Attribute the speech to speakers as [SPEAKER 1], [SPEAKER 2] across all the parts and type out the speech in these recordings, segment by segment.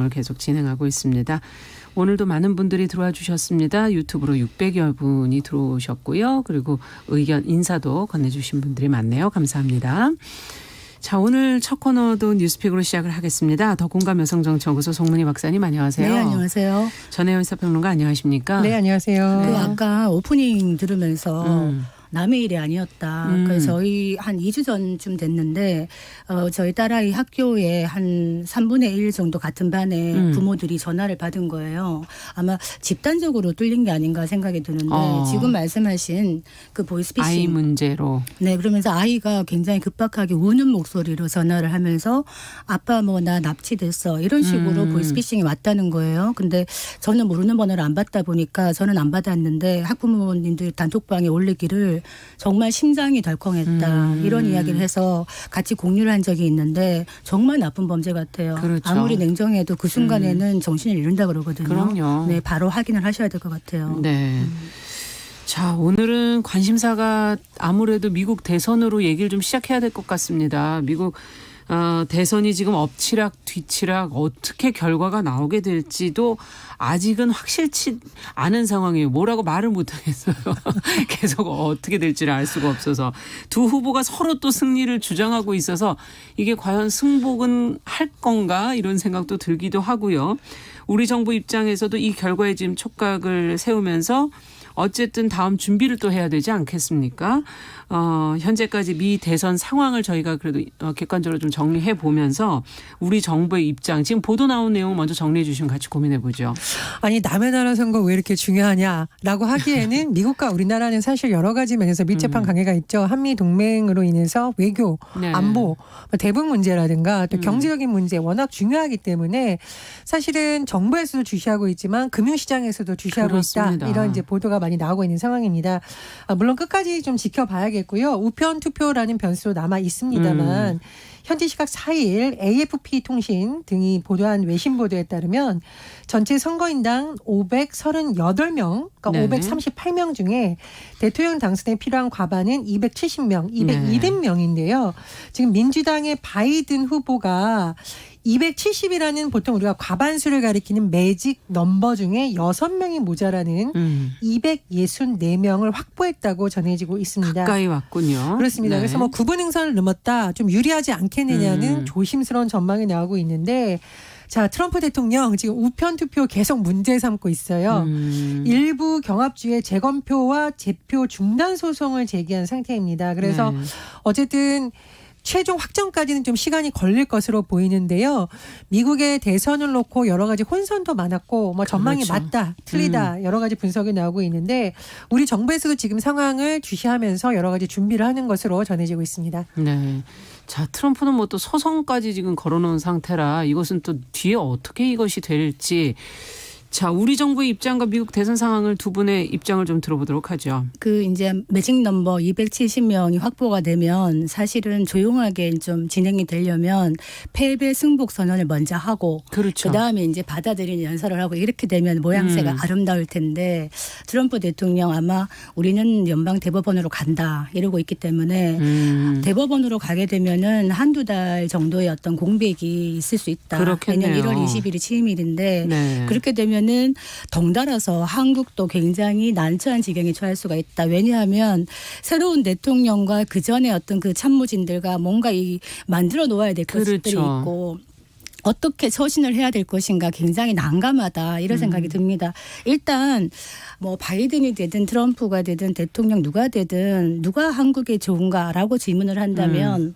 [SPEAKER 1] 방송을 계속 진행하고 있습니다. 오늘도 많은 분들이 들어와 주셨습니다. 유튜브로 600여 분이 들어오셨고요. 그리고 의견 인사도 건네주신 분들이 많네요. 감사합니다. 자, 오늘 첫 코너도 뉴스픽으로 시작을 하겠습니다. 더 공감 여성정치연구소 송문희 박사님 안녕하세요.
[SPEAKER 2] 네, 안녕하세요.
[SPEAKER 1] 전혜연 사평론가 안녕하십니까?
[SPEAKER 3] 네, 안녕하세요.
[SPEAKER 2] 그 아까 오프닝 들으면서 남의 일이 아니었다. 그래서 저희 한 2주 전쯤 됐는데 저희 딸아이 학교에 한 3분의 1 정도 같은 반에 부모들이 전화를 받은 거예요. 아마 집단적으로 뚫린 게 아닌가 생각이 드는데 지금 말씀하신 그 보이스피싱.
[SPEAKER 1] 아이 문제로.
[SPEAKER 2] 네, 그러면서 아이가 굉장히 급박하게 우는 목소리로 전화를 하면서 아빠 뭐 나 납치됐어. 이런 식으로 보이스피싱이 왔다는 거예요. 근데 저는 모르는 번호를 안 받다 보니까 저는 안 받았는데 학부모님들 단톡방에 올리기를 정말 심장이 덜컹했다. 이런 이야기를 해서 같이 공유를 한 적이 있는데 정말 나쁜 범죄 같아요.
[SPEAKER 1] 그렇죠.
[SPEAKER 2] 아무리 냉정해도 그 순간에는 정신을 잃는다 그러거든요.
[SPEAKER 1] 그럼요.
[SPEAKER 2] 네, 바로 확인을 하셔야 될 것 같아요.
[SPEAKER 1] 네. 자, 오늘은 관심사가 아무래도 미국 대선으로 얘기를 좀 시작해야 될 것 같습니다. 미국 대선이 지금 엎치락 뒤치락 어떻게 결과가 나오게 될지도 아직은 확실치 않은 상황이에요. 뭐라고 말을 못하겠어요. 계속 어떻게 될지를 알 수가 없어서 두 후보가 서로 또 승리를 주장하고 있어서 이게 과연 승복은 할 건가 이런 생각도 들기도 하고요. 우리 정부 입장에서도 이 결과에 지금 촉각을 세우면서 어쨌든 다음 준비를 또 해야 되지 않겠습니까? 현재까지 미 대선 상황을 저희가 그래도 객관적으로 좀 정리해 보면서 우리 정부의 입장, 지금 보도 나온 내용 먼저 정리해 주시면 같이 고민해 보죠.
[SPEAKER 3] 아니 남의 나라 선거 왜 이렇게 중요하냐라고 하기에는 미국과 우리나라는 사실 여러 가지 면에서 밀접한 관계가 있죠. 한미 동맹으로 인해서 외교,
[SPEAKER 1] 네.
[SPEAKER 3] 안보, 대북 문제라든가 또 경제적인 문제 워낙 중요하기 때문에 사실은 정부에서도 주시하고 있지만 금융시장에서도 주시하고
[SPEAKER 1] 그렇습니다.
[SPEAKER 3] 있다. 이런 이제 보도가 많이 나오고 있는 상황입니다. 물론 끝까지 좀 지켜봐야겠고요. 우편 투표라는 변수로 남아 있습니다만 현지 시각 4일 AFP 통신 등이 보도한 외신 보도에 따르면 전체 선거인당 538명, 그러니까
[SPEAKER 1] 네.
[SPEAKER 3] 538명 중에 대통령 당선에 필요한 과반은 270명, 202명인데요. 지금 민주당의 바이든 후보가 270이라는 보통 우리가 과반수를 가리키는 매직 넘버 중에 6명이 모자라는 264명을 확보했다고 전해지고 있습니다.
[SPEAKER 1] 가까이 왔군요.
[SPEAKER 3] 그렇습니다.
[SPEAKER 1] 네.
[SPEAKER 3] 그래서 뭐 9분 응선을 넘었다 좀 유리하지 않겠느냐는 조심스러운 전망이 나오고 있는데 자, 트럼프 대통령 지금 우편 투표 계속 문제 삼고 있어요. 일부 경합주의 재검표와 재표 중단 소송을 제기한 상태입니다. 그래서
[SPEAKER 1] 네.
[SPEAKER 3] 어쨌든 최종 확정까지는 좀 시간이 걸릴 것으로 보이는데요. 미국의 대선을 놓고 여러 가지 혼선도 많았고 뭐 전망이
[SPEAKER 1] 그렇죠.
[SPEAKER 3] 맞다, 틀리다 여러 가지 분석이 나오고 있는데 우리 정부에서도 지금 상황을 주시하면서 여러 가지 준비를 하는 것으로 전해지고 있습니다.
[SPEAKER 1] 네. 자, 트럼프는 뭐 또 소송까지 지금 걸어놓은 상태라 이것은 또 뒤에 어떻게 이것이 될지. 자, 우리 정부의 입장과 미국 대선 상황을 두 분의 입장을 좀 들어보도록 하죠.
[SPEAKER 2] 그 이제 매직 넘버 270명이 확보가 되면 사실은 조용하게 좀 진행이 되려면 패배 승복 선언을 먼저 하고
[SPEAKER 1] 그렇죠.
[SPEAKER 2] 그다음에 이제 받아들이는 연설을 하고 이렇게 되면 모양새가 아름다울 텐데 트럼프 대통령 아마 우리는 연방 대법원으로 간다 이러고 있기 때문에 대법원으로 가게 되면은 한두 달 정도의 어떤 공백이 있을 수 있다.
[SPEAKER 1] 그렇겠네요.
[SPEAKER 2] 내년 1월 20일이 취임일인데
[SPEAKER 1] 네.
[SPEAKER 2] 그렇게 되면 는 덩달아서 한국도 굉장히 난처한 지경에 처할 수가 있다. 왜냐하면 새로운 대통령과 그 전에 어떤 그 참모진들과 뭔가 만들어 놓아야 될 것들이
[SPEAKER 1] 그렇죠.
[SPEAKER 2] 있고 어떻게 처신을 해야 될 것인가 굉장히 난감하다 이런 생각이 듭니다. 일단 뭐 바이든이 되든 트럼프가 되든 대통령 누가 되든 누가 한국에 좋은가라고 질문을 한다면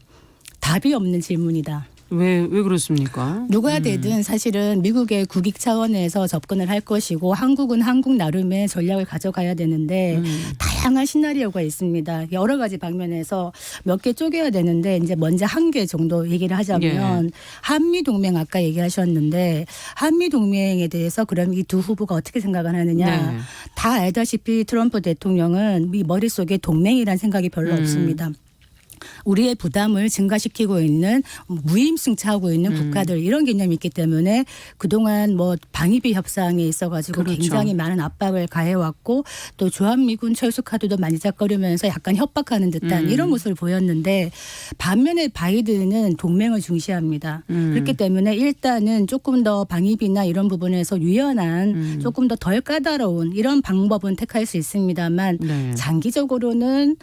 [SPEAKER 2] 답이 없는 질문이다.
[SPEAKER 1] 왜 그렇습니까?
[SPEAKER 2] 누가 되든 사실은 미국의 국익 차원에서 접근을 할 것이고 한국은 한국 나름의 전략을 가져가야 되는데 다양한 시나리오가 있습니다. 여러 가지 방면에서 몇 개 쪼개야 되는데 이제 먼저 한 개 정도 얘기를 하자면 한미동맹 아까 얘기하셨는데 한미동맹에 대해서 그럼 이 두 후보가 어떻게 생각을 하느냐.
[SPEAKER 1] 네.
[SPEAKER 2] 다 알다시피 트럼프 대통령은 이 머릿속에 동맹이라는 생각이 별로 없습니다. 우리의 부담을 증가시키고 있는 무임승차하고 있는 국가들 이런 개념이 있기 때문에 그동안 뭐 방위비 협상에 있어가지고
[SPEAKER 1] 그렇죠.
[SPEAKER 2] 굉장히 많은 압박을 가해왔고 또 주한미군 철수카드도 만지작거리면서 약간 협박하는 듯한 이런 모습을 보였는데 반면에 바이든은 동맹을 중시합니다. 그렇기 때문에 일단은 조금 더 방위비나 이런 부분에서 유연한 조금 더 덜 까다로운 이런 방법은 택할 수 있습니다만
[SPEAKER 1] 네.
[SPEAKER 2] 장기적으로는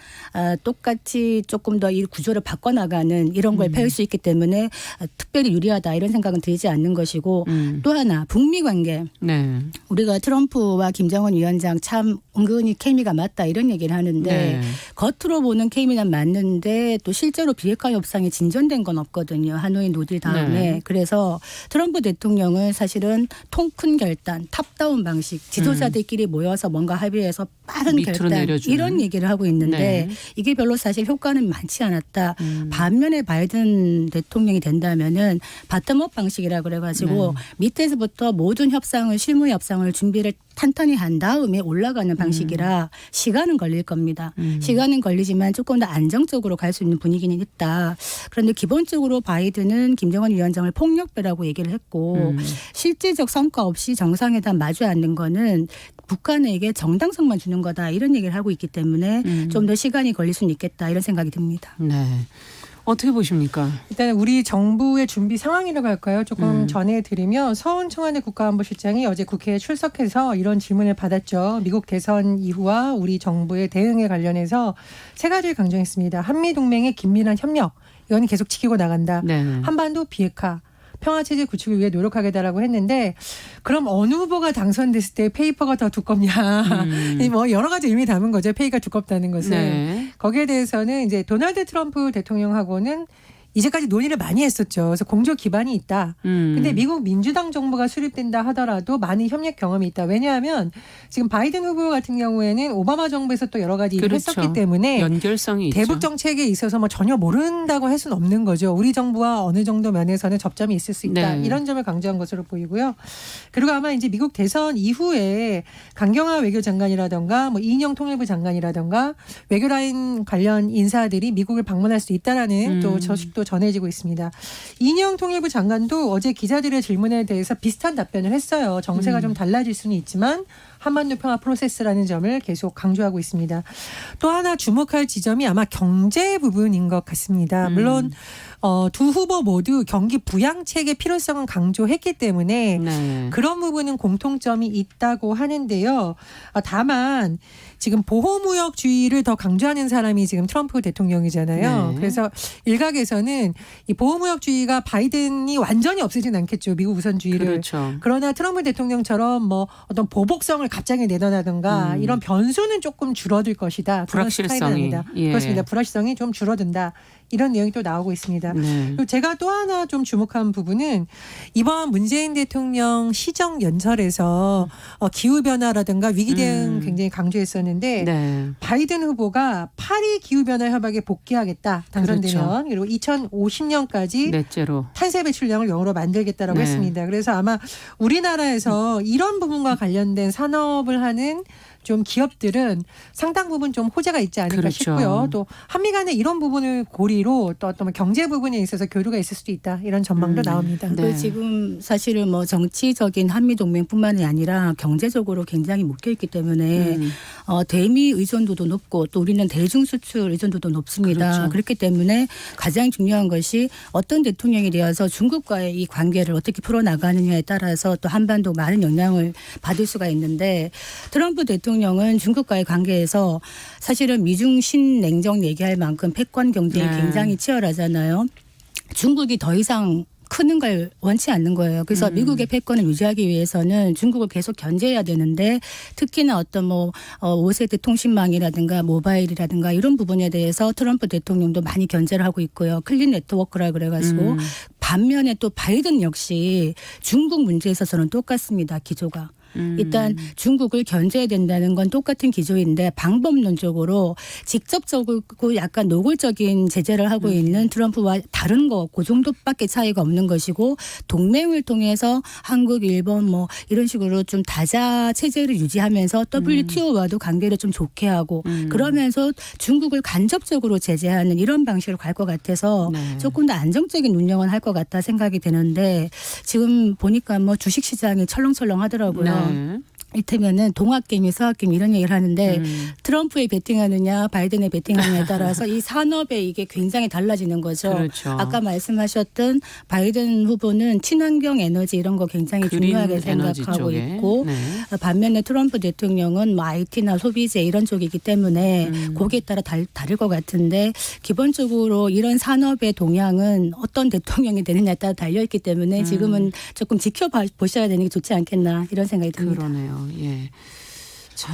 [SPEAKER 2] 똑같이 조금 더 이 구조를 바꿔나가는 이런 걸 펼 수 있기 때문에 특별히 유리하다 이런 생각은 들지 않는 것이고 또 하나 북미 관계
[SPEAKER 1] 네.
[SPEAKER 2] 우리가 트럼프와 김정은 위원장 참 은근히 케미가 맞다 이런 얘기를 하는데
[SPEAKER 1] 네.
[SPEAKER 2] 겉으로 보는 케미는 맞는데 또 실제로 비핵화 협상이 진전된 건 없거든요. 하노이 노딜 다음에.
[SPEAKER 1] 네.
[SPEAKER 2] 그래서 트럼프 대통령은 사실은 통 큰 결단, 탑다운 방식, 지도자들끼리 모여서 뭔가 합의해서 빠른
[SPEAKER 1] 밑으로
[SPEAKER 2] 결단
[SPEAKER 1] 내려주는.
[SPEAKER 2] 이런 얘기를 하고 있는데
[SPEAKER 1] 네.
[SPEAKER 2] 이게 별로 사실 효과는 많지 않았다. 반면에 바이든 대통령이 된다면은 바텀업 방식이라 그래가지고 밑에서부터 모든 협상을 실무 협상을 준비를 탄탄히 한 다음에 올라가는 방식이라 시간은 걸릴 겁니다. 시간은 걸리지만 조금 더 안정적으로 갈 수 있는 분위기는 있다. 그런데 기본적으로 바이든은 김정은 위원장을 폭력배라고 얘기를 했고 실질적 성과 없이 정상회담 마주 앉는 거는 북한에게 정당성만 주는 거다 이런 얘기를 하고 있기 때문에 좀 더 시간이 걸릴 수는 있겠다 이런 생각이 듭니다.
[SPEAKER 1] 네. 어떻게 보십니까?
[SPEAKER 3] 일단 우리 정부의 준비 상황이라고 할까요? 조금 전해드리면 서훈 청와대 국가안보실장이 어제 국회에 출석해서 이런 질문을 받았죠. 미국 대선 이후와 우리 정부의 대응에 관련해서 세 가지를 강조했습니다. 한미동맹의 긴밀한 협력, 이건 계속 지키고 나간다.
[SPEAKER 1] 네.
[SPEAKER 3] 한반도 비핵화. 평화체제 구축을 위해 노력하겠다라고 했는데 그럼 어느 후보가 당선됐을 때 페이퍼가 더 두껍냐. 뭐 여러 가지 의미 담은 거죠. 페이가 두껍다는 것은.
[SPEAKER 1] 네.
[SPEAKER 3] 거기에 대해서는 이제 도널드 트럼프 대통령하고는 이제까지 논의를 많이 했었죠. 그래서 공조 기반이 있다. 근데 미국 민주당 정부가 수립된다 하더라도 많은 협력 경험이 있다. 왜냐하면 지금 바이든 후보 같은 경우에는 오바마 정부에서 또 여러 가지 일을
[SPEAKER 1] 그렇죠.
[SPEAKER 3] 했었기 때문에
[SPEAKER 1] 연결성이
[SPEAKER 3] 대북
[SPEAKER 1] 있죠.
[SPEAKER 3] 정책에 있어서 뭐 전혀 모른다고 할 수는 없는 거죠. 우리 정부와 어느 정도 면에서는 접점이 있을 수 있다.
[SPEAKER 1] 네.
[SPEAKER 3] 이런 점을 강조한 것으로 보이고요. 그리고 아마 이제 미국 대선 이후에 강경화 외교장관이라든가 뭐 이인영 통일부 장관이라든가 외교라인 관련 인사들이 미국을 방문할 수 있다라는 또 소식도 전해지고 있습니다. 이인영 통일부 장관도 어제 기자들의 질문에 대해서 비슷한 답변을 했어요. 정세가 좀 달라질 수는 있지만 한반도 평화 프로세스라는 점을 계속 강조하고 있습니다. 또 하나 주목할 지점이 아마 경제 부분인 것 같습니다. 물론 두 후보 모두 경기 부양책의 필요성은 강조했기 때문에
[SPEAKER 1] 네.
[SPEAKER 3] 그런 부분은 공통점이 있다고 하는데요. 다만 지금 보호무역주의를 더 강조하는 사람이 지금 트럼프 대통령이잖아요.
[SPEAKER 1] 네.
[SPEAKER 3] 그래서 일각에서는 이 보호무역주의가 바이든이 완전히 없애진 않겠죠. 미국 우선주의를.
[SPEAKER 1] 그렇죠.
[SPEAKER 3] 그러나 트럼프 대통령처럼 뭐 어떤 보복성을 갑자기 내던하든가 이런 변수는 조금 줄어들 것이다. 그런
[SPEAKER 1] 불확실성이.
[SPEAKER 3] 스타일입니다.
[SPEAKER 1] 예.
[SPEAKER 3] 그렇습니다. 불확실성이 좀 줄어든다. 이런 내용이 또 나오고 있습니다.
[SPEAKER 1] 네.
[SPEAKER 3] 그리고 제가 또 하나 좀 주목한 부분은 이번 문재인 대통령 시정 연설에서 기후변화라든가 위기 대응 굉장히 강조했었는데
[SPEAKER 1] 네.
[SPEAKER 3] 바이든 후보가 파리 기후변화 협약에 복귀하겠다. 당선되면.
[SPEAKER 1] 그렇죠.
[SPEAKER 3] 그리고 2050년까지
[SPEAKER 1] 넷째로.
[SPEAKER 3] 탄소 배출량을 0으로 만들겠다라고
[SPEAKER 1] 네.
[SPEAKER 3] 했습니다. 그래서 아마 우리나라에서 이런 부분과 관련된 산업을 하는 좀 기업들은 상당 부분 좀 호재가 있지 않을까
[SPEAKER 1] 그렇죠.
[SPEAKER 3] 싶고요. 또 한미 간에 이런 부분을 고리로 또 어떤 경제 부분에 있어서 교류가 있을 수도 있다. 이런 전망도 나옵니다.
[SPEAKER 1] 네.
[SPEAKER 2] 그 지금 사실은 뭐 정치적인 한미 동맹뿐만이 아니라 경제적으로 굉장히 묶여 있기 때문에 대미 의존도도 높고 또 우리는 대중 수출 의존도도 높습니다.
[SPEAKER 1] 그렇죠.
[SPEAKER 2] 그렇기 때문에 가장 중요한 것이 어떤 대통령이 되어서 중국과의 이 관계를 어떻게 풀어 나가느냐에 따라서 또 한반도 많은 영향을 받을 수가 있는데 트럼프 대통령은 중국과의 관계에서 사실은 미중 신냉정 얘기할 만큼 패권 경쟁이
[SPEAKER 1] 네.
[SPEAKER 2] 굉장히 치열하잖아요. 중국이 더 이상 크는 걸 원치 않는 거예요. 그래서 미국의 패권을 유지하기 위해서는 중국을 계속 견제해야 되는데 특히나 어떤 뭐 5세대 통신망이라든가 모바일이라든가 이런 부분에 대해서 트럼프 대통령도 많이 견제를 하고 있고요. 클린 네트워크라 그래가지고 반면에 또 바이든 역시 중국 문제에 있어서는 똑같습니다. 기조가. 일단 중국을 견제해야 된다는 건 똑같은 기조인데 방법론적으로 직접적으로 약간 노골적인 제재를 하고 있는 트럼프와 다른 거 그 정도밖에 차이가 없는 것이고 동맹을 통해서 한국, 일본 뭐 이런 식으로 좀 다자 체제를 유지하면서 WTO와도 관계를 좀 좋게 하고 그러면서 중국을 간접적으로 제재하는 이런 방식으로 갈 것 같아서
[SPEAKER 1] 네.
[SPEAKER 2] 조금 더 안정적인 운영을 할 것 같다 생각이 되는데 지금 보니까 뭐 주식시장이 철렁철렁 하더라고요.
[SPEAKER 1] 네.
[SPEAKER 2] 이때면은 동학개미, 서학개미 이런 얘기를 하는데 트럼프에 베팅하느냐 바이든에 베팅하느냐에 따라서 이 산업에 이게 굉장히 달라지는 거죠.
[SPEAKER 1] 그렇죠.
[SPEAKER 2] 아까 말씀하셨던 바이든 후보는 친환경 에너지 이런 거 굉장히
[SPEAKER 1] 그린
[SPEAKER 2] 중요하게
[SPEAKER 1] 에너지
[SPEAKER 2] 생각하고
[SPEAKER 1] 쪽에.
[SPEAKER 2] 있고
[SPEAKER 1] 네.
[SPEAKER 2] 반면에 트럼프 대통령은 뭐 IT나 소비재 이런 쪽이기 때문에 거기에 따라 다를 것 같은데 기본적으로 이런 산업의 동향은 어떤 대통령이 되느냐에 따라 달려있기 때문에 지금은 조금 지켜보셔야 되는 게 좋지 않겠나 이런 생각이 듭니다.
[SPEAKER 1] 그러네요. 예. 자,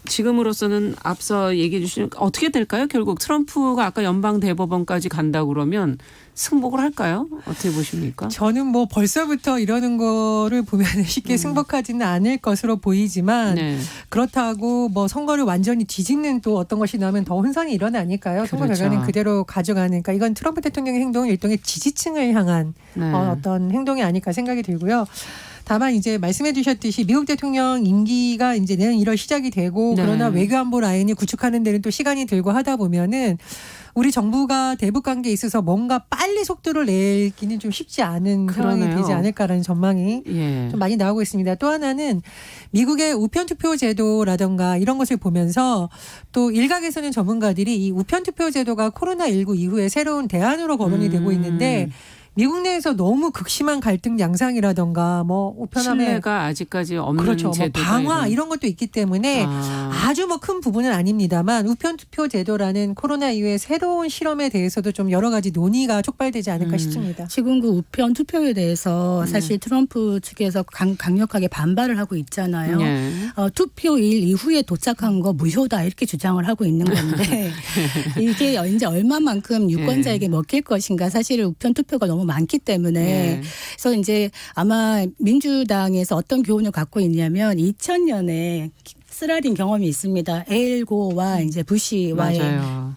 [SPEAKER 1] 지금으로서는 앞서 얘기해 주신 어떻게 될까요? 결국 트럼프가 아까 연방 대법원까지 간다고 그러면 승복을 할까요? 어떻게 보십니까?
[SPEAKER 3] 저는 뭐 벌써부터 이러는 거를 보면 쉽게 승복하지는 않을 것으로 보이지만
[SPEAKER 1] 네.
[SPEAKER 3] 그렇다고 뭐 선거를 완전히 뒤집는 또 어떤 것이 나면 더 혼선이 일어나니까요. 선거
[SPEAKER 1] 그렇죠.
[SPEAKER 3] 결과는 그대로 가져가니까 이건 트럼프 대통령의 행동은 일종의 지지층을 향한
[SPEAKER 1] 네.
[SPEAKER 3] 어떤 행동이 아닐까 생각이 들고요. 다만 이제 말씀해 주셨듯이 미국 대통령 임기가 이제 내년 1월 시작이 되고
[SPEAKER 1] 네.
[SPEAKER 3] 그러나 외교안보 라인을 구축하는 데는 또 시간이 들고 하다 보면은 우리 정부가 대북 관계에 있어서 뭔가 빨리 속도를 내기는 좀 쉽지 않은 상황이
[SPEAKER 1] 그러네요.
[SPEAKER 3] 되지 않을까라는 전망이
[SPEAKER 1] 예.
[SPEAKER 3] 좀 많이 나오고 있습니다. 또 하나는 미국의 우편투표 제도라든가 이런 것을 보면서 또 일각에서는 전문가들이 이 우편투표 제도가 코로나19 이후에 새로운 대안으로 거론이 되고 있는데 미국 내에서 너무 극심한 갈등 양상이라든가 뭐 우편함에
[SPEAKER 1] 신뢰가 아직까지 없는
[SPEAKER 3] 그렇죠. 뭐
[SPEAKER 1] 제도다
[SPEAKER 3] 방화 이런 것도 있기 때문에 아주 뭐 큰 부분은 아닙니다만 우편투표 제도라는 코로나 이후에 새로운 실험에 대해서도 좀 여러 가지 논의가 촉발되지 않을까 싶습니다.
[SPEAKER 2] 지금 그 우편 투표에 대해서 사실 트럼프 측에서 강력하게 반발을 하고 있잖아요.
[SPEAKER 1] 예.
[SPEAKER 2] 투표일 이후에 도착한 거 무효다 이렇게 주장을 하고 있는 건데 이게 이제 얼마만큼 유권자에게 먹힐 것인가 사실 우편 투표가 너무 많기 때문에
[SPEAKER 1] 예.
[SPEAKER 2] 그래서 이제 아마 민주당에서 어떤 교훈을 갖고 있냐면 2000년에 쓰라린 경험이 있습니다. 엘고와 이제 부시와의
[SPEAKER 1] 맞아요.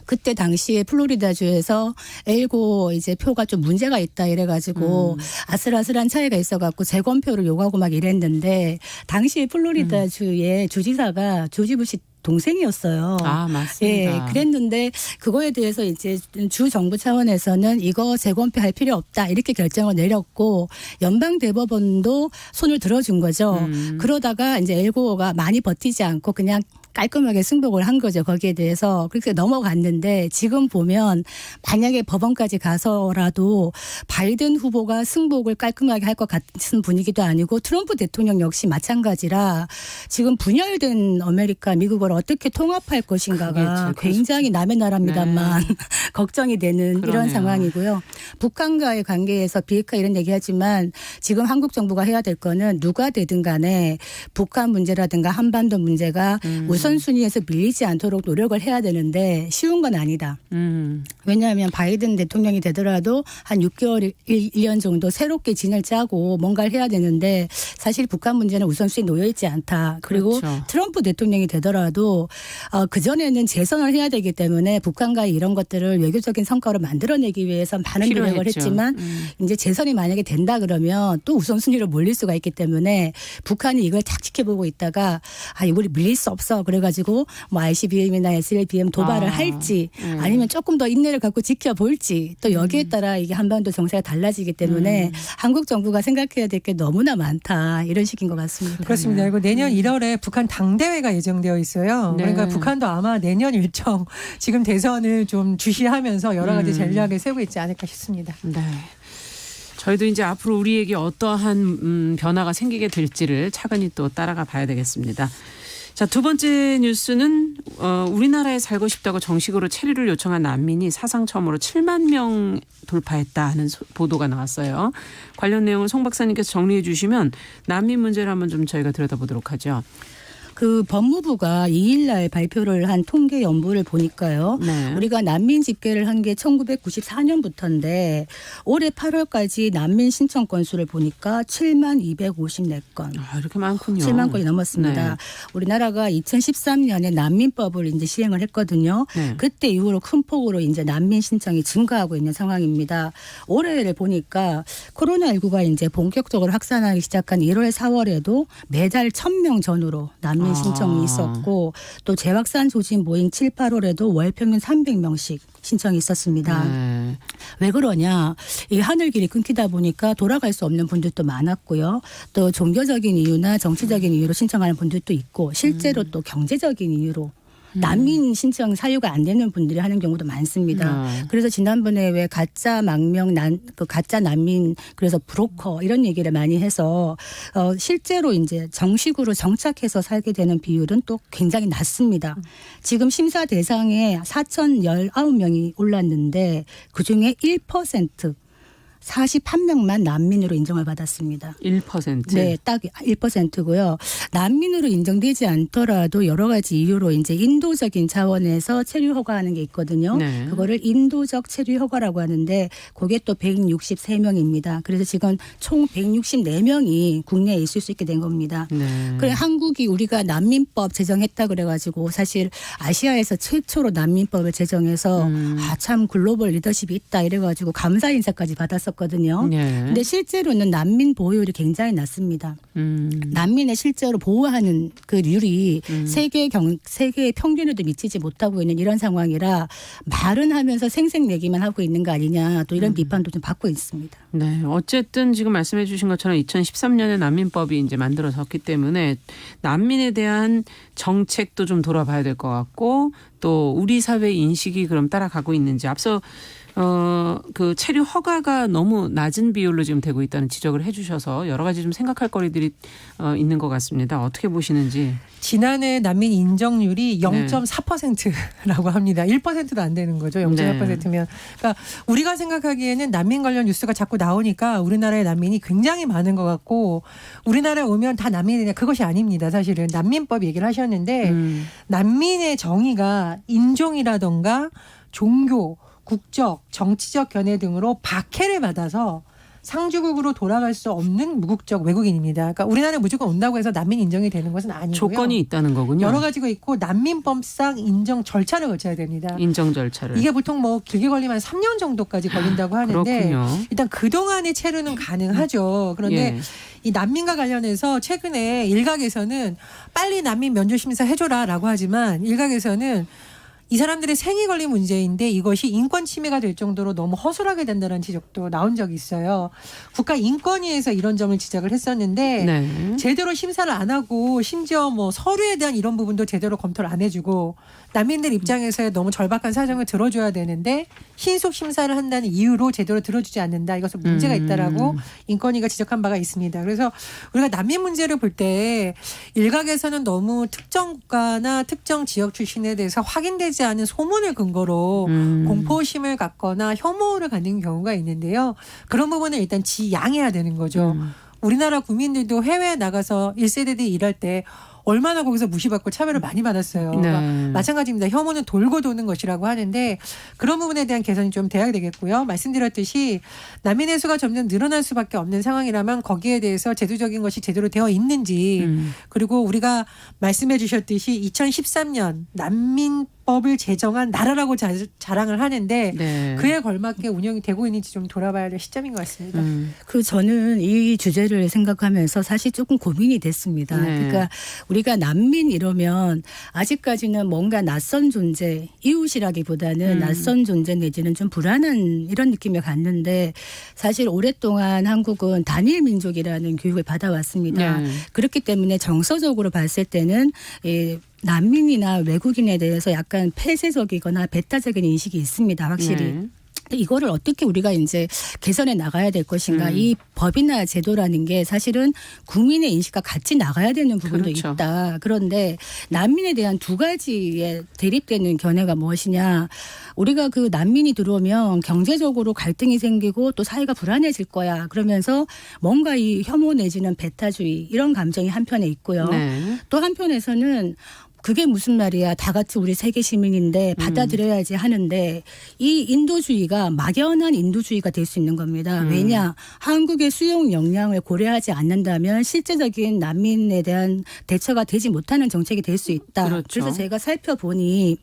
[SPEAKER 2] 그때 당시에 플로리다주에서 엘고 이제 표가 좀 문제가 있다 이래가지고 아슬아슬한 차이가 있어갖고 재검표를 요구하고 막 이랬는데 당시에 플로리다주의 주지사가 조지 부시 동생이었어요.
[SPEAKER 1] 아, 맞습니다.
[SPEAKER 2] 예, 그랬는데 그거에 대해서 이제 주 정부 차원에서는 이거 재검표할 필요 없다 이렇게 결정을 내렸고 연방 대법원도 손을 들어준 거죠. 그러다가 이제 엘고가 많이 버티지 않고 그냥 깔끔하게 승복을 한 거죠. 거기에 대해서. 그렇게 넘어갔는데 지금 보면 만약에 법원까지 가서라도 바이든 후보가 승복을 깔끔하게 할 것 같은 분위기도 아니고 트럼프 대통령 역시 마찬가지라 지금 분열된 아메리카 미국을 어떻게 통합할 것인가가 굉장히 남의 나라입니다만 네. 걱정이 되는 그러네요. 이런 상황이고요. 북한과의 관계에서 비핵화 이런 얘기하지만 지금 한국 정부가 해야 될 거는 누가 되든 간에 북한 문제라든가 한반도 문제가 우선순위에서 밀리지 않도록 노력을 해야 되는데 쉬운 건 아니다. 왜냐하면 바이든 대통령이 되더라도 한 6개월, 1년 정도 새롭게 진을 짜고 뭔가를 해야 되는데 사실 북한 문제는 우선순위에 놓여있지 않다. 그리고
[SPEAKER 1] 그렇죠.
[SPEAKER 2] 트럼프 대통령이 되더라도 그전에는 재선을 해야 되기 때문에 북한과의 이런 것들을 외교적인 성과로 만들어내기 위해서 많은
[SPEAKER 1] 필요했죠.
[SPEAKER 2] 노력을 했지만 이제 재선이 만약에 된다 그러면 또 우선순위로 몰릴 수가 있기 때문에 북한이 이걸 딱 지켜보고 있다가 우리 밀릴 수 없어. 그래가지고 뭐 ICBM이나 SLBM 도발을 할지 아니면 조금 더 인내를 갖고 지켜볼지 또 여기에 따라 이게 한반도 정세가 달라지기 때문에 한국 정부가 생각해야 될 게 너무나 많다 이런 식인 것 같습니다.
[SPEAKER 3] 그렇습니다. 그리고 내년 1월에 북한 당대회가 예정되어 있어요.
[SPEAKER 1] 네.
[SPEAKER 3] 그러니까 북한도 아마 내년 일정 지금 대선을 좀 주시하면서 여러 가지 전략을 세우고 있지 않을까 싶습니다.
[SPEAKER 1] 네. 저희도 이제 앞으로 우리에게 어떠한 변화가 생기게 될지를 차근히 또 따라가 봐야 되겠습니다. 자, 두 번째 뉴스는 우리나라에 살고 싶다고 정식으로 체류를 요청한 난민이 사상 처음으로 7만 명 돌파했다는 보도가 나왔어요. 관련 내용을 송 박사님께서 정리해 주시면 난민 문제를 한번 좀 저희가 들여다보도록 하죠.
[SPEAKER 2] 그 법무부가 2일날 발표를 한 통계 연부를 보니까요.
[SPEAKER 1] 네.
[SPEAKER 2] 우리가 난민 집계를 한 게 1994년부터인데 올해 8월까지 난민 신청 건수를 보니까 7만 254건.
[SPEAKER 1] 아, 이렇게 많군요.
[SPEAKER 2] 7만 건이 넘었습니다.
[SPEAKER 1] 네.
[SPEAKER 2] 우리나라가 2013년에 난민법을 이제 시행을 했거든요.
[SPEAKER 1] 네.
[SPEAKER 2] 그때 이후로 큰 폭으로 이제 난민 신청이 증가하고 있는 상황입니다. 올해를 보니까 코로나19가 이제 본격적으로 확산하기 시작한 1월, 4월에도 매달 1,000명 전후로 난민 신청이 있었고 또 재확산 조짐 모인 7, 8월에도 월 평균 300명씩 신청이 있었습니다.
[SPEAKER 1] 네.
[SPEAKER 2] 왜 그러냐? 이 하늘길이 끊기다 보니까 돌아갈 수 없는 분들도 많았고요. 또 종교적인 이유나 정치적인 이유로 신청하는 분들도 있고 실제로 또 경제적인 이유로 난민 신청 사유가 안 되는 분들이 하는 경우도 많습니다. 그래서 지난번에 왜 가짜 망명 가짜 난민 그래서 브로커 이런 얘기를 많이 해서 실제로 이제 정식으로 정착해서 살게 되는 비율은 또 굉장히 낮습니다. 지금 심사 대상에 4,019명이 올랐는데 그중에 1% 41명만 난민으로 인정을 받았습니다.
[SPEAKER 1] 1%.
[SPEAKER 2] 네, 딱 1%고요. 난민으로 인정되지 않더라도 여러 가지 이유로 이제 인도적인 차원에서 체류 허가하는 게 있거든요.
[SPEAKER 1] 네.
[SPEAKER 2] 그거를 인도적 체류 허가라고 하는데 그게 또 163명입니다. 그래서 지금 총 164명이 국내에 있을 수 있게 된 겁니다.
[SPEAKER 1] 네.
[SPEAKER 2] 그래 한국이 우리가 난민법 제정했다 그래가지고 사실 아시아에서 최초로 난민법을 제정해서 참 글로벌 리더십이 있다 이래가지고 감사 인사까지 받았었거든요.
[SPEAKER 1] 네.
[SPEAKER 2] 근데 실제로는 난민 보호율이 굉장히 낮습니다. 난민을 실제로 보호하는 그 률이 세계의 평균에도 미치지 못하고 있는 이런 상황이라 말은 하면서 생색내기만 하고 있는 거 아니냐 또 이런 비판도 좀 받고 있습니다.
[SPEAKER 1] 네, 어쨌든 지금 말씀해 주신 것처럼 2013년에 난민법이 이제 만들어졌기 때문에 난민에 대한 정책도 좀 돌아봐야 될 것 같고 또 우리 사회 인식이 그럼 따라가고 있는지 앞서 그 체류 허가가 너무 낮은 비율로 지금 되고 있다는 지적을 해 주셔서 여러 가지 좀 생각할 거리들이 있는 것 같습니다. 어떻게 보시는지.
[SPEAKER 3] 지난해 난민 인정률이 0.4%라고 합니다. 1%도 안 되는 거죠. 0.4%면. 그러니까 우리가 생각하기에는 난민 관련 뉴스가 자꾸 나오니까 우리나라의 난민이 굉장히 많은 것 같고 우리나라에 오면 다 난민이냐 그것이 아닙니다. 사실은 난민법 얘기를 하셨는데 난민의 정의가 인종이라던가 종교 국적, 정치적 견해 등으로 박해를 받아서 상주국으로 돌아갈 수 없는 무국적 외국인입니다. 그러니까 우리나라에 무조건 온다고 해서 난민 인정이 되는 것은 아니고요.
[SPEAKER 1] 조건이 있다는 거군요.
[SPEAKER 3] 여러 가지가 있고 난민법상 인정 절차를 거쳐야 됩니다.
[SPEAKER 1] 인정 절차를.
[SPEAKER 3] 이게 보통 뭐 길게 걸리면 3년 정도까지 걸린다고 하는데
[SPEAKER 1] 그렇군요.
[SPEAKER 3] 일단 그동안의 체류는 가능하죠. 그런데 이 난민과 관련해서 최근에 일각에서는 빨리 난민 면접 심사 해줘라라고 하지만 일각에서는 이 사람들의 생이 걸린 문제인데 이것이 인권 침해가 될 정도로 너무 허술하게 된다는 지적도 나온 적이 있어요. 국가인권위에서 이런 점을 지적을 했었는데
[SPEAKER 1] 네.
[SPEAKER 3] 제대로 심사를 안 하고 심지어 뭐 서류에 대한 이런 부분도 제대로 검토를 안 해주고 난민들 입장에서 너무 절박한 사정을 들어줘야 되는데 신속 심사를 한다는 이유로 제대로 들어주지 않는다. 이것은 문제가 있다라고 인권위가 지적한 바가 있습니다. 그래서 우리가 난민 문제를 볼 때 일각에서는 너무 특정 국가나 특정 지역 출신에 대해서 확인되지 않은 소문을 근거로 공포심을 갖거나 혐오를 갖는 경우가 있는데요. 그런 부분을 일단 지양해야 되는 거죠. 우리나라 국민들도 해외에 나가서 1세대들이 일할 때 얼마나 거기서 무시받고 차별을 많이 받았어요.
[SPEAKER 1] 네.
[SPEAKER 3] 그러니까 마찬가지입니다. 혐오는 돌고 도는 것이라고 하는데 그런 부분에 대한 개선이 좀 돼야 되겠고요. 말씀드렸듯이 난민의 수가 점점 늘어날 수밖에 없는 상황이라면 거기에 대해서 제도적인 것이 제대로 되어 있는지 그리고 우리가 말씀해 주셨듯이 2013년 난민법을 제정한 나라라고 자랑을 하는데
[SPEAKER 1] 네.
[SPEAKER 3] 그에 걸맞게 운영이 되고 있는지 좀 돌아봐야 될 시점인 것 같습니다.
[SPEAKER 2] 저는 이 주제를 생각하면서 사실 조금 고민이 됐습니다.
[SPEAKER 1] 네.
[SPEAKER 2] 그러니까 우리가 난민 이러면 아직까지는 뭔가 낯선 존재, 이웃이라기보다는 낯선 존재 내지는 좀 불안한 이런 느낌을 갖는데 사실 오랫동안 한국은 단일 민족이라는 교육을 받아왔습니다.
[SPEAKER 1] 네.
[SPEAKER 2] 그렇기 때문에 정서적으로 봤을 때는 난민이나 외국인에 대해서 약간 폐쇄적이거나 배타적인 인식이 있습니다. 확실히.
[SPEAKER 1] 네.
[SPEAKER 2] 이거를 어떻게 우리가 이제 개선해 나가야 될 것인가. 이 법이나 제도라는 게 사실은 국민의 인식과 같이 나가야 되는 부분도
[SPEAKER 1] 그렇죠.
[SPEAKER 2] 있다. 그런데 난민에 대한 두 가지의 대립되는 견해가 무엇이냐. 우리가 그 난민이 들어오면 경제적으로 갈등이 생기고 또 사회가 불안해질 거야. 그러면서 뭔가 이 혐오 내지는 배타주의 이런 감정이 한편에 있고요.
[SPEAKER 1] 네.
[SPEAKER 2] 또 한편에서는 그게 무슨 말이야. 다 같이 우리 세계 시민인데 받아들여야지 하는데 이 인도주의가 막연한 인도주의가 될 수 있는 겁니다. 왜냐. 한국의 수용 역량을 고려하지 않는다면 실제적인 난민에 대한 대처가 되지 못하는 정책이 될 수 있다.
[SPEAKER 1] 그렇죠.
[SPEAKER 2] 그래서 제가 살펴보니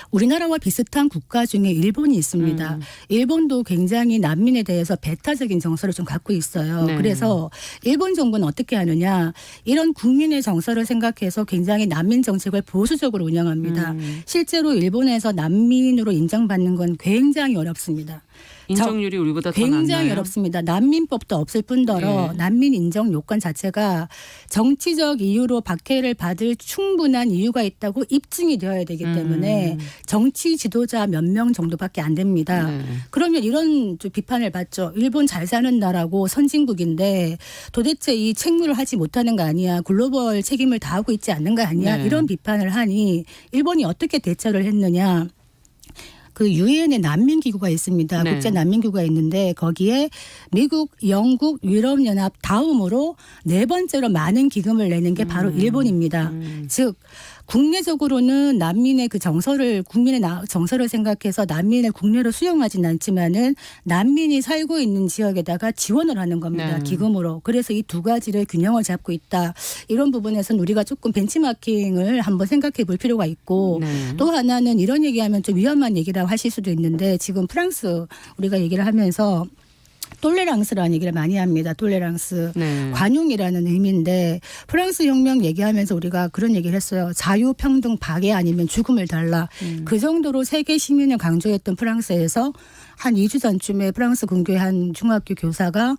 [SPEAKER 2] 우리나라와 비슷한 국가 중에 일본이 있습니다. 일본도 굉장히 난민에 대해서 배타적인 정서를 좀 갖고 있어요.
[SPEAKER 1] 네.
[SPEAKER 2] 그래서 일본 정부는 어떻게 하느냐. 이런 국민의 정서를 생각해서 굉장히 난민 정책을 보수적으로 운영합니다. 실제로 일본에서 난민으로 인정받는 건 굉장히 어렵습니다.
[SPEAKER 1] 인정률이 우리보다 더
[SPEAKER 2] 굉장히
[SPEAKER 1] 낮나요?
[SPEAKER 2] 어렵습니다. 난민법도 없을 뿐더러 난민 인정 요건 자체가 정치적 이유로 박해를 받을 충분한 이유가 있다고 입증이 되어야 되기 때문에 정치 지도자 몇 명 정도밖에 안 됩니다.
[SPEAKER 1] 네.
[SPEAKER 2] 그러면 이런 좀 비판을 받죠. 일본 잘 사는 나라고 선진국인데 도대체 이 책무를 하지 못하는 거 아니야. 글로벌 책임을 다하고 있지 않는 거 아니야.
[SPEAKER 1] 네.
[SPEAKER 2] 이런 비판을 하니 일본이 어떻게 대처를 했느냐. 그 유엔의 난민기구가 있습니다.
[SPEAKER 1] 네.
[SPEAKER 2] 국제난민기구가 있는데 거기에 미국, 영국, 유럽연합 다음으로 네 번째로 많은 기금을 내는 게 바로 일본입니다. 즉 국내적으로는 난민의 그 정서를 국민의 정서를 생각해서 난민을 국내로 수용하진 않지만은 난민이 살고 있는 지역에다가 지원을 하는 겁니다.
[SPEAKER 1] 네.
[SPEAKER 2] 기금으로. 그래서 이 두 가지를 균형을 잡고 있다. 이런 부분에서는 우리가 조금 벤치마킹을 한번 생각해 볼 필요가 있고
[SPEAKER 1] 네.
[SPEAKER 2] 또 하나는 이런 얘기하면 좀 위험한 얘기라고 하실 수도 있는데 지금 프랑스 우리가 얘기를 하면서 톨레랑스라는 얘기를 많이 합니다. 톨레랑스.
[SPEAKER 1] 네.
[SPEAKER 2] 관용이라는 의미인데 프랑스 혁명 얘기하면서 우리가 그런 얘기를 했어요. 자유, 평등, 박애 아니면 죽음을 달라. 그 정도로 세계 시민을 강조했던 프랑스에서 한 2주 전쯤에 프랑스 근교의 한 중학교 교사가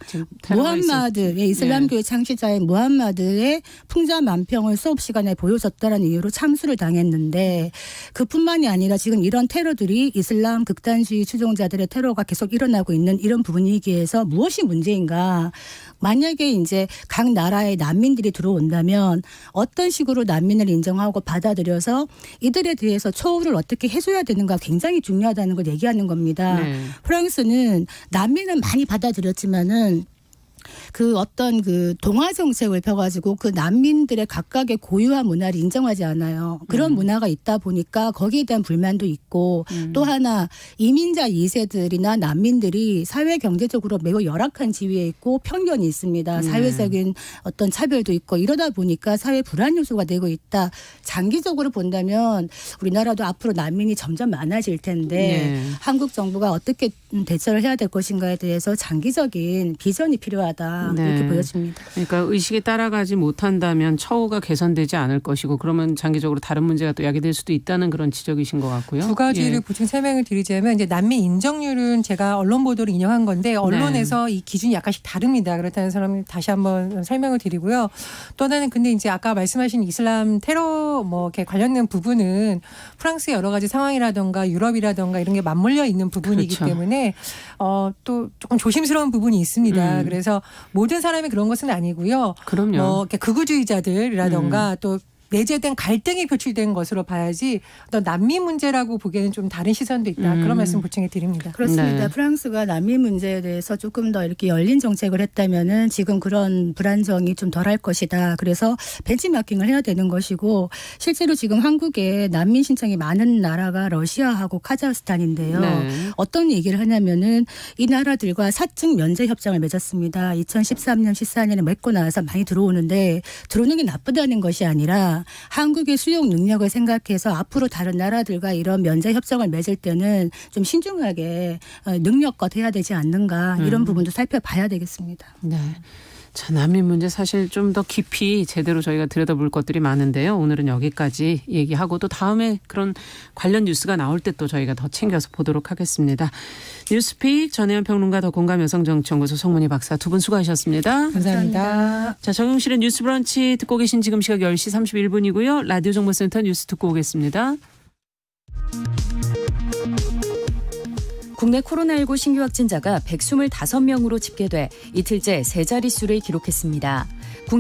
[SPEAKER 2] 무함마드, 이슬람교의 창시자인 무함마드의 풍자만평을 수업 시간에 보여줬다는 이유로 참수를 당했는데 그뿐만이 아니라 지금 이런 테러들이 이슬람 극단주의 추종자들의 테러가 계속 일어나고 있는 이런 분위기에서 무엇이 문제인가. 만약에 이제 각 나라의 난민들이 들어온다면 어떤 식으로 난민을 인정하고 받아들여서 이들에 대해서 처우를 어떻게 해줘야 되는가 굉장히 중요하다는 걸 얘기하는 겁니다.
[SPEAKER 1] 네.
[SPEAKER 2] 프랑스는 난민은 많이 받아들였지만은 그 어떤 그 동화 정책을 펴가지고 그 난민들의 각각의 고유한 문화를 인정하지 않아요. 그런 문화가 있다 보니까 거기에 대한 불만도 있고 또 하나 이민자 2세들이나 난민들이 사회 경제적으로 매우 열악한 지위에 있고 편견이 있습니다. 사회적인 어떤 차별도 있고 이러다 보니까 사회 불안 요소가 되고 있다. 장기적으로 본다면 우리나라도 앞으로 난민이 점점 많아질 텐데 한국 정부가 어떻게 대처를 해야 될 것인가에 대해서 장기적인 비전이 필요하다. 이렇게 보여집니다.
[SPEAKER 1] 그러니까 의식에 따라가지 못한다면 처우가 개선되지 않을 것이고 그러면 장기적으로 다른 문제가 또 야기될 수도 있다는 그런 지적이신 것 같고요.
[SPEAKER 3] 두 가지를 보충 설명을 드리자면 이제 난민 인정률은 제가 언론 보도를 인용한 건데 언론에서 이 기준이 약간씩 다릅니다. 그렇다는 사람을 다시 한번 설명을 드리고요. 또 하나는 근데 이제 아까 말씀하신 이슬람 테러 뭐 이렇게 관련된 부분은 프랑스의 여러 가지 상황이라든가 유럽이라든가 이런 게 맞물려 있는 부분이기
[SPEAKER 1] 그렇죠.
[SPEAKER 3] 때문에 또 조금 조심스러운 부분이 있습니다. 그래서 모든 사람이 그런 것은 아니고요.
[SPEAKER 1] 그럼요.
[SPEAKER 3] 뭐 이렇게 극우주의자들이라든가 또 내재된 갈등이 표출된 것으로 봐야지 어떤 난민 문제라고 보기에는 좀 다른 시선도 있다. 그런 말씀 보충해 드립니다.
[SPEAKER 2] 그렇습니다.
[SPEAKER 1] 네.
[SPEAKER 2] 프랑스가 난민 문제에 대해서 조금 더 이렇게 열린 정책을 했다면은 지금 그런 불안정이 좀 덜할 것이다. 그래서 벤치마킹을 해야 되는 것이고 실제로 지금 한국에 난민 신청이 많은 나라가 러시아하고 카자흐스탄인데요.
[SPEAKER 1] 네.
[SPEAKER 2] 어떤 얘기를 하냐면은 이 나라들과 사측 면제 협정을 맺었습니다. 2013년, 14년에 맺고 나서 많이 들어오는데 들어오는 게 나쁘다는 것이 아니라 한국의 수용 능력을 생각해서 앞으로 다른 나라들과 이런 면제 협정을 맺을 때는 좀 신중하게 능력껏 해야 되지 않는가 이런 부분도 살펴봐야 되겠습니다.
[SPEAKER 1] 네. 자, 난민 문제 사실 좀 더 깊이 제대로 저희가 들여다볼 것들이 많은데요. 오늘은 여기까지 얘기하고 또 다음에 그런 관련 뉴스가 나올 때 또 저희가 더 챙겨서 보도록 하겠습니다. 뉴스픽 전혜연 평론가 더공감여성정치연구소 송문희 박사 두 분 수고하셨습니다.
[SPEAKER 3] 감사합니다.
[SPEAKER 1] 자, 정용실의 뉴스 브런치 듣고 계신 지금 시각 10시 31분이고요. 라디오 정보센터 뉴스 듣고 오겠습니다.
[SPEAKER 4] 국내 코로나19 신규 확진자가 125명으로 집계돼 이틀째 세 자릿수를 기록했습니다.